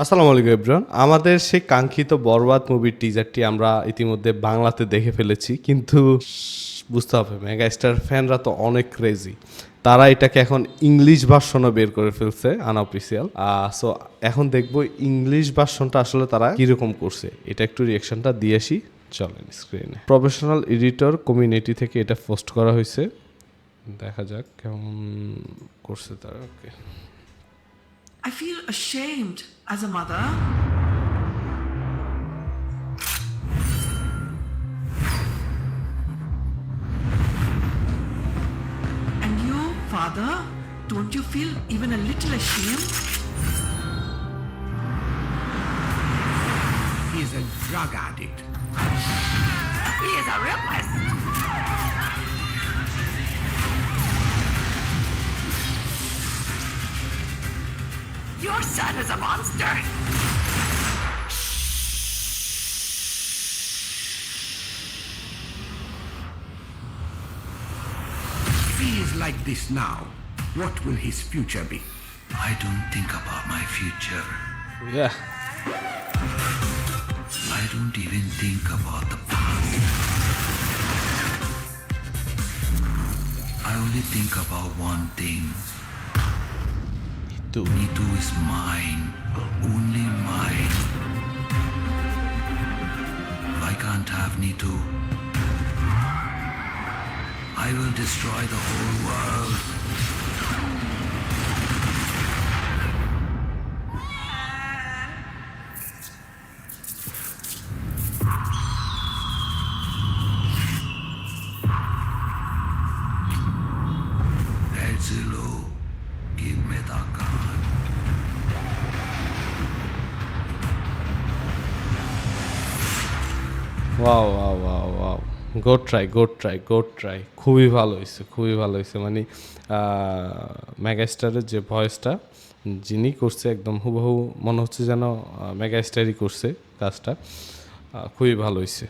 আসসালামু আলাইকুম এভরিওয়ান। আমাদের সেই কাঙ্ক্ষিত 'বরবাদ' মুভির টিজারটি আমরা ইতিমধ্যে বাংলাতে দেখে ফেলেছি। কিন্তু বুঝতে হবে মেগাস্টার ফ্যানরা তো অনেক ক্রেজি। তারা এটাকে এখন ইংলিশ ভার্সনও বের করে ফেলছে আনঅফিসিয়াল। সো এখন দেখব ইংলিশ ভার্সনটা আসলে তারা কিরকম করছে। এটা একটু রিঅ্যাকশনটা দিয়ে আসি। চলেন স্ক্রিনে। প্রফেশনাল এডিটর কমিউনিটি থেকে এটা পোস্ট করা হয়েছে। দেখা যাক কেমন করছে তারা। ওকে। I feel ashamed as a mother. And you, father, don't you feel even a little ashamed? He's a drug addict. He is a rapist. Your son is a monster. If he is like this now, what will his future be? I don't think about my future. Yeah. I don't even think about the past. I only think about one thing. Nitu is mine, only mine. I can't have Nitu. I will destroy the whole world. Ezilo, give me the gun. Wow, wow, wow, wow! Good try, good try, good try. খুবই ভালো হইছে, খুবই ভালো হইছে। মানে মেগাস্টারের যে ভয়েসটা যিনি করছে একদম হুবহু মনে হচ্ছে যেন মেগাস্টারই করছে কাজটা। খুবই ভালো হইছে।